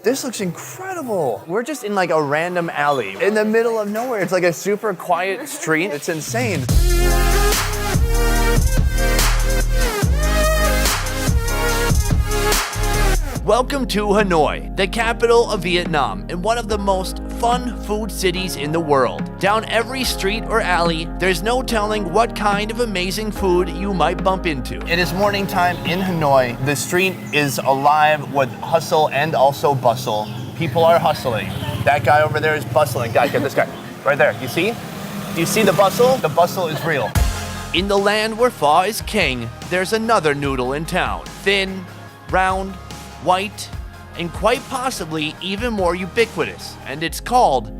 This looks incredible. We're just in like a random alley in the middle of nowhere. It's like a super quiet street. It's insane. Welcome to Hanoi, the capital of Vietnam and one of the most fun food cities in the world. Down every street or alley, there's no telling what kind of amazing food you might bump into. It is morning time in Hanoi. The street is alive with hustle and also bustle. People are hustling. That guy over there is bustling. Guys, get this guy. Right there. You see? Do you see the bustle? The bustle is real. In the land where pho is king, there's another noodle in town. Thin, round, white, and quite possibly even more ubiquitous, and it's called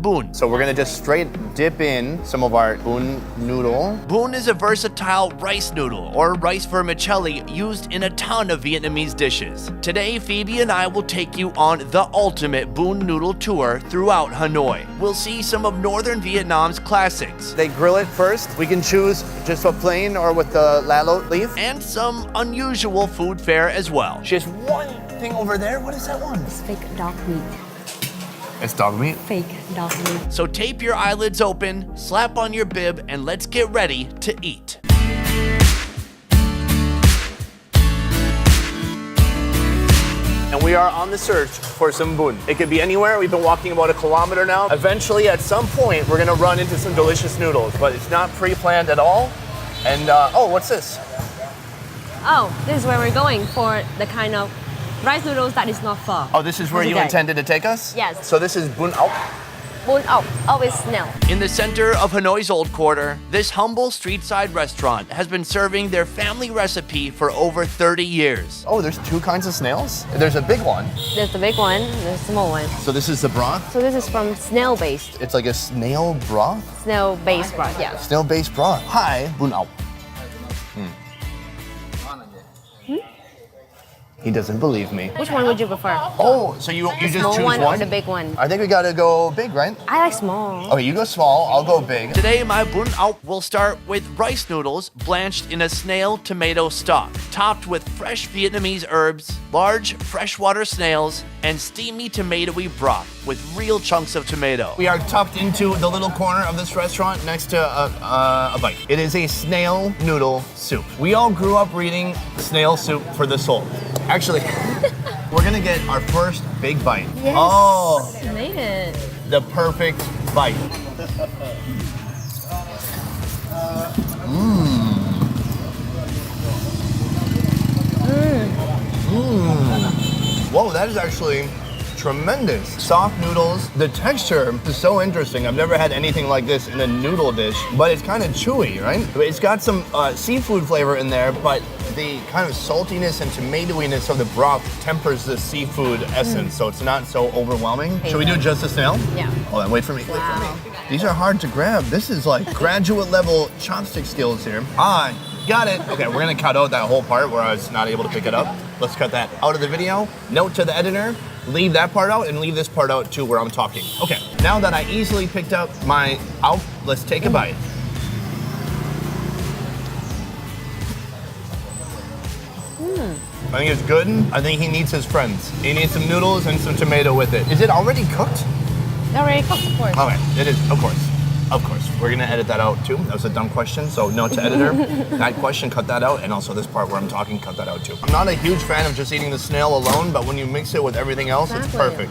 bun. So we're gonna just straight dip in some of our bun noodle. Bun is a versatile rice noodle, or rice vermicelli, used in a ton of Vietnamese dishes. Today, Phoebe and I will take you on the ultimate bun noodle tour throughout Hanoi. We'll see some of northern Vietnam's classics. They grill it first. We can choose just a plain or with the lalo leaf. And some unusual food fare as well. Just one thing over there. What is that one? It's fake dog meat. It's dog meat? Fake dog meat. So tape your eyelids open, slap on your bib, and let's get ready to eat. And we are on the search for some bun. It could be anywhere. We've been walking about 1 kilometer now. Eventually, at some point, we're gonna run into some delicious noodles, but it's not pre-planned at all. And, oh, what's this? Oh, this is where we're going for the kind of rice noodles that is not pho. Oh, this is where you intended to take us? Yes. So this is bun ao. Bun ao, always snail. In the center of Hanoi's Old Quarter, this humble street-side restaurant has been serving their family recipe for over 30 years. Oh, there's two kinds of snails? There's a big one. There's the big one, there's the small one. So this is the broth? So this is from snail-based. It's like a snail broth? Snail-based broth, yeah. Snail-based broth. Hi, bun ao. He doesn't believe me. Which one would you prefer? Oh, so you just choose one? Small one or the big one? I think we gotta go big, right? I like small. Okay, you go small, I'll go big. Today, my bun ao will start with rice noodles blanched in a snail tomato stock, topped with fresh Vietnamese herbs, large freshwater snails, and steamy tomatoey broth with real chunks of tomato. We are tucked into the little corner of this restaurant next to a bike. It is a snail noodle soup. We all grew up reading snail soup for the soul. Actually, we're gonna get our first big bite. Yes, oh, you made it. The perfect bite. Mmm. Whoa, that is actually tremendous. Soft noodles. The texture is so interesting. I've never had anything like this in a noodle dish, but it's kind of chewy, right? It's got some seafood flavor in there, but the kind of saltiness and tomatoiness of the broth tempers the seafood essence, so it's not so overwhelming. Should we do just the snail? Yeah. Hold on, wait for me, wait for me. These are hard to grab. This is like graduate level chopstick skills here. Ah, got it. Okay, we're gonna cut out that whole part where I was not able to pick it up. Let's cut that out of the video. Note to the editor, leave that part out and leave this part out too where I'm talking. Okay, now that I easily picked up my ao, let's take a bite. I think it's good. I think he needs his friends. He needs some noodles and some tomato with it. Is it already cooked? Already cooked, of course. Okay, it is, of course. Of course. We're gonna edit that out too. That was a dumb question, so note to editor. That question, cut that out, and also this part where I'm talking, cut that out too. I'm not a huge fan of just eating the snail alone, but when you mix it with everything else, It's perfect.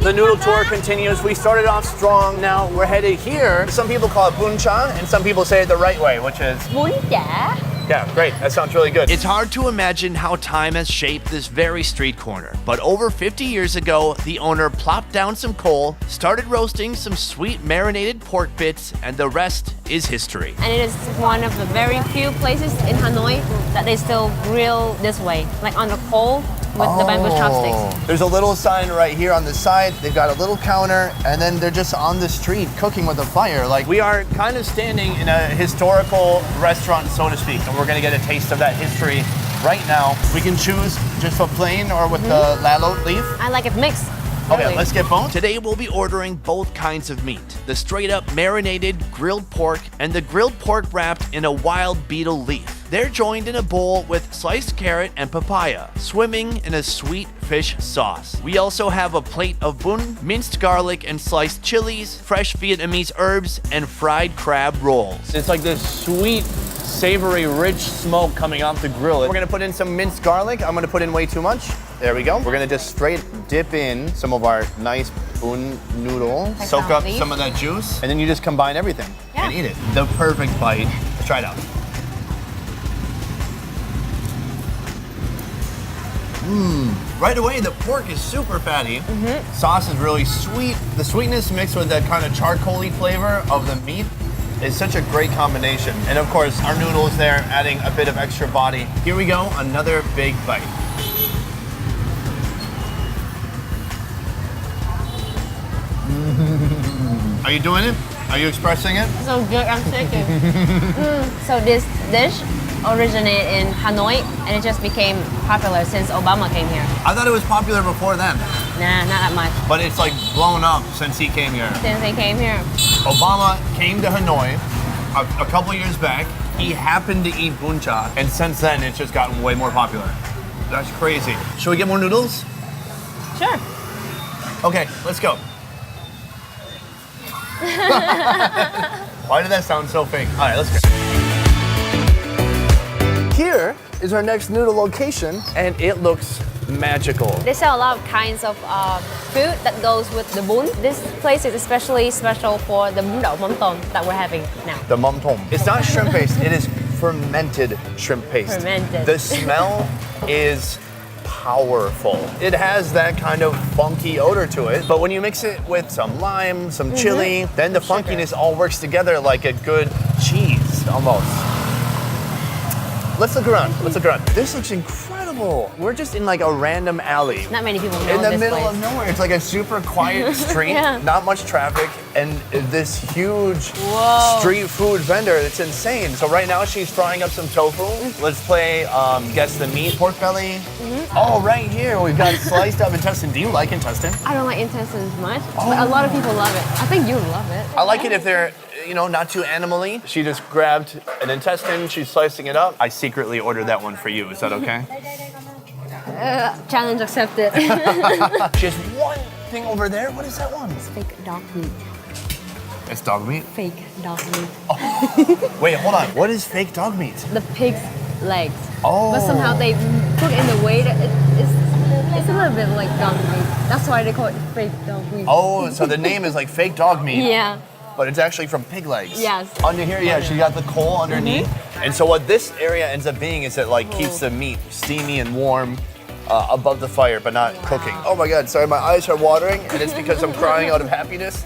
The noodle tour continues. We started off strong. Now we're headed here. Some people call it Bun Cha, and some people say it the right way, which is Bun Cha. Yeah, great. That sounds really good. It's hard to imagine how time has shaped this very street corner, but over 50 years ago, the owner plopped down some coal, started roasting some sweet marinated pork bits, and the rest is history. And it is one of the very few places in Hanoi that they still grill this way, like on the coal with the bamboo chopsticks. There's a little sign right here on the side. They've got a little counter, and then they're just on the street cooking with a fire. Like, we are kind of standing in a historical restaurant, so to speak, and we're gonna get a taste of that history right now. We can choose just a plain or with the lalo leaf. I like it mixed. Okay, let's get both. Today we'll be ordering both kinds of meat. The straight up marinated grilled pork and the grilled pork wrapped in a wild beetle leaf. They're joined in a bowl with sliced carrot and papaya, swimming in a sweet fish sauce. We also have a plate of bun, minced garlic and sliced chilies, fresh Vietnamese herbs, and fried crab rolls. It's like this sweet, savory, rich smoke coming off the grill. We're gonna put in some minced garlic. I'm gonna put in way too much. There we go. We're gonna just straight dip in some of our nice bun noodle. Soak up some of that juice, and then you just combine everything and eat it. The perfect bite. Let's try it out. Right away, the pork is super fatty. Sauce is really sweet. The sweetness mixed with that kind of charcoaly flavor of the meat is such a great combination. And of course, our noodles there adding a bit of extra body. Here we go, another big bite. Are you doing it? Are you expressing it? So good, I'm shaking. So this dish originated in Hanoi and it just became popular since Obama came here. I thought it was popular before then, Nah, not that much. but it's like blown up since he came here. Since they came here. Obama came to Hanoi a couple years back. He happened to eat Bun Cha, and since then it's just gotten way more popular. That's crazy. Should we get more noodles? Sure. Okay, let's go. Why did that sound so fake? All right, let's go. Here is our next noodle location, and it looks magical. They sell a lot of kinds of food that goes with the bun. This place is especially special for the bún đậu mắm tôm that we're having now. The mum tom. It's not shrimp paste, it is fermented shrimp paste. Fermented. The smell is powerful. It has that kind of funky odor to it, but when you mix it with some lime, some chili, then the funkiness all works together like a good cheese, almost. Let's look around. Let's look around. This looks incredible. We're just in like a random alley. Not many people know In the this middle place. of nowhere. It's like a super quiet street, Yeah. not much traffic, and this huge street food vendor. It's insane. So right now she's frying up some tofu. Let's play guess the meat. Pork belly. Oh, right here we've got sliced up intestine. Do you like intestine? I don't like intestines much, but a lot of people love it. I think you love it. I like it if they're, not too animal-y. She just grabbed an intestine, she's slicing it up. I secretly ordered that one for you. Is that okay? Challenge accepted. She has one thing over there. What is that one? It's fake dog meat. It's dog meat? Fake dog meat. Wait, hold on. What is fake dog meat? The pig's legs. Oh. But somehow they cook in a way that it's a little bit like dog meat. That's why they call it fake dog meat. Oh, so the name is like fake dog meat. Yeah. But it's actually from pig legs. Yes. Under here, yeah, she got the coal underneath. And so what this area ends up being is it like keeps the meat steamy and warm above the fire, but not cooking. Oh my God, sorry, my eyes are watering, and it's because I'm crying out of happiness.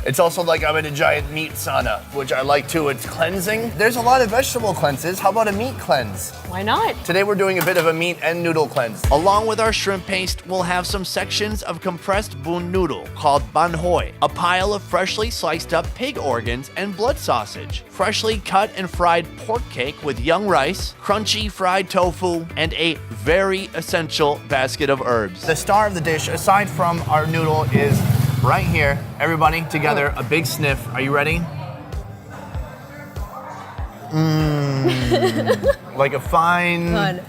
It's also like I'm in a giant meat sauna, which I like too. It's cleansing. There's a lot of vegetable cleanses. How about a meat cleanse? Why not? Today we're doing a bit of a meat and noodle cleanse. Along with our shrimp paste, we'll have some sections of compressed bun noodle called bun hoi, a pile of freshly sliced up pig organs and blood sausage, freshly cut and fried pork cake with young rice, crunchy fried tofu, and a very essential basket of herbs. The star of the dish, aside from our noodle, is right here. Everybody together, a big sniff. Are you ready? Like a fine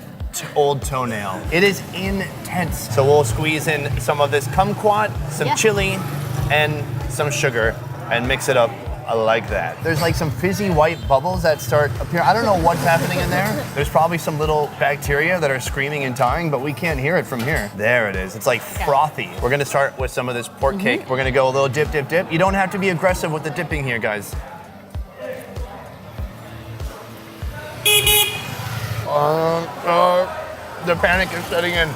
old toenail. It is intense. So we'll squeeze in some of this kumquat, some chili, and some sugar, and mix it up like that. There's like some fizzy white bubbles that start appearing. I don't know what's happening in there. There's probably some little bacteria that are screaming and dying, but we can't hear it from here. There it is. It's like frothy. We're gonna start with some of this pork cake. We're gonna go a little dip, dip, dip. You don't have to be aggressive with the dipping here, guys. The panic is setting in.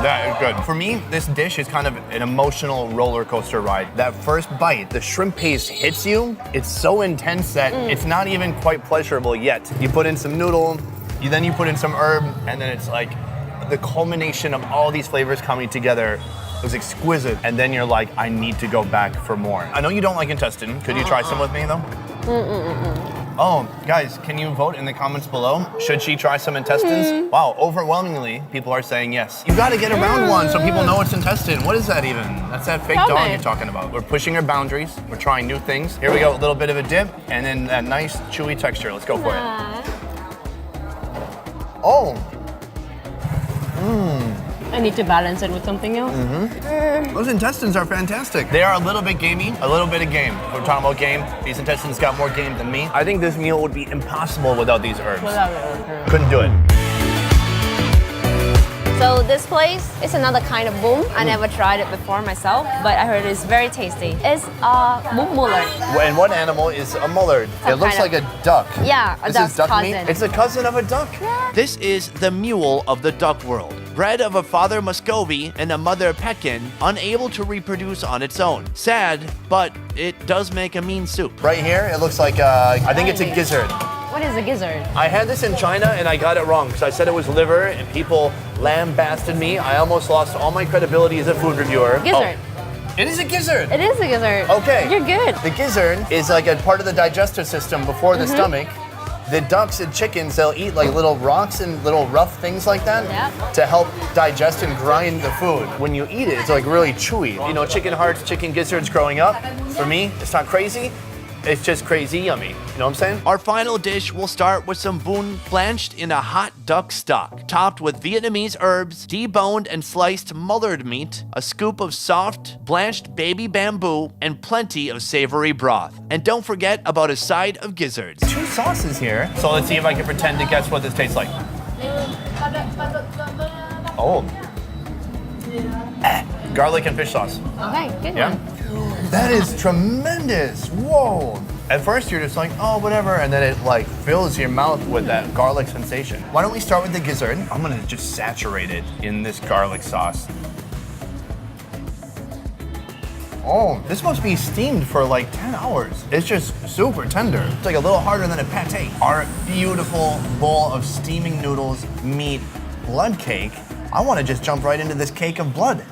That is good. For me, this dish is kind of an emotional roller coaster ride. That first bite, the shrimp paste hits you. It's so intense that it's not even quite pleasurable yet. You put in some noodle, then you put in some herb, and then it's like the culmination of all these flavors coming together was exquisite. And then you're like, I need to go back for more. I know you don't like intestine. Could you try some with me though? Oh, guys, can you vote in the comments below? Should she try some intestines? Wow, overwhelmingly, people are saying yes. You gotta get around one so people know it's intestine. What is that even? That's that fake dog you're talking about. We're pushing our boundaries. We're trying new things. Here we go, a little bit of a dip, and then that nice chewy texture. Let's go for it. Oh. I need to balance it with something else. Those intestines are fantastic. They are a little bit gamey, a little bit of game. We're talking about game. These intestines got more game than me. I think this meal would be impossible without these herbs. Couldn't do it. So this place is another kind of bun. I never tried it before myself, but I heard it's very tasty. It's a bun mullard. And what animal is a mullard? It looks like a duck. Yeah, a duck's cousin. It's a cousin of a duck. Yeah. This is the mule of the duck world. Bred of a father Muscovy and a mother Pekin, unable to reproduce on its own. Sad, but it does make a mean soup. Right here, it looks like, I think it's a gizzard. What is a gizzard? I had this in China and I got it wrong because I said it was liver and people lambasted me. I almost lost all my credibility as a food reviewer. Gizzard. Oh, it is a gizzard. It is a gizzard. Okay. You're good. The gizzard is like a part of the digestive system before the stomach. The ducks and chickens, they'll eat like little rocks and little rough things like that to help digest and grind the food. When you eat it, it's like really chewy. You know, chicken hearts, chicken gizzards growing up, for me, it's not crazy. It's just crazy yummy. You know what I'm saying? Our final dish will start with some bun blanched in a hot duck stock, topped with Vietnamese herbs, deboned and sliced mullard meat, a scoop of soft, blanched baby bamboo, and plenty of savory broth. And don't forget about a side of gizzards. 2 sauces here. So let's see if I can pretend to guess what this tastes like. Oh. Garlic and fish sauce. Okay, good Yeah. one. That is tremendous. Whoa. At first you're just like, oh, whatever, and then it like fills your mouth with that garlic sensation. Why don't we start with the gizzard? I'm gonna just saturate it in this garlic sauce. Oh, this must be steamed for like 10 hours. It's just super tender. It's like a little harder than a pate. Our beautiful bowl of steaming noodles, meat, blood cake. I wanna just jump right into this cake of blood.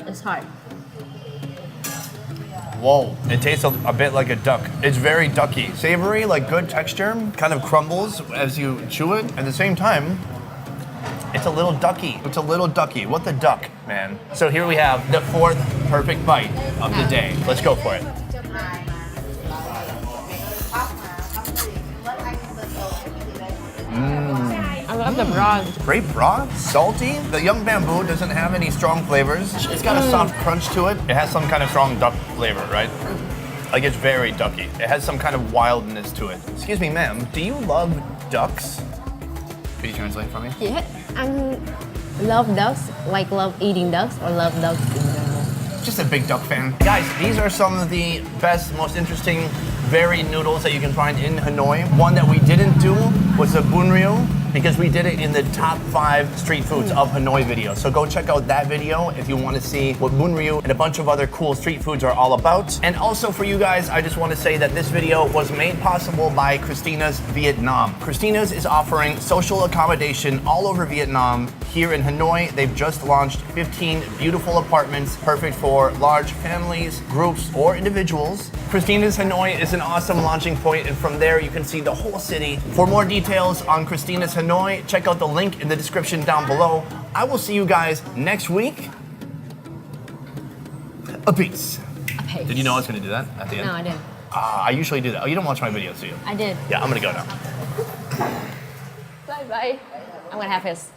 It's hard. Whoa, it tastes a bit like a duck. It's very ducky. Savory, like good texture, kind of crumbles as you chew it. At the same time, it's a little ducky. It's a little ducky. What the duck, man? So here we have the 4th perfect bite of the day. Let's go for it. I love the broth. Great broth, salty. The young bamboo doesn't have any strong flavors. It's got a soft crunch to it. It has some kind of strong duck flavor, right? Like it's very ducky. It has some kind of wildness to it. Excuse me, ma'am, do you love ducks? Could you translate for me? Yeah, I love ducks, like love eating ducks or love ducks in general. Just a big duck fan. Guys, these are some of the best, most interesting, varied noodles that you can find in Hanoi. One that we didn't do was the bun ryu, because we did it in the top 5 street foods of Hanoi video. So go check out that video if you want to see what bun ryu and a bunch of other cool street foods are all about. And also for you guys, I just want to say that this video was made possible by Christina's Vietnam. Christina's is offering social accommodation all over Vietnam. Here in Hanoi, they've just launched 15 beautiful apartments, perfect for large families, groups, or individuals. Christina's Hanoi is an awesome launching point, and from there you can see the whole city. For more details on Christina's Hanoi, check out the link in the description down below. I will see you guys next week. A peace. A pace. Did you know I was going to do that at the end? No, I didn't. I usually do that. Oh, you don't watch my videos, do you? I did. Yeah, I'm going to go now. Bye bye. I'm gonna have his.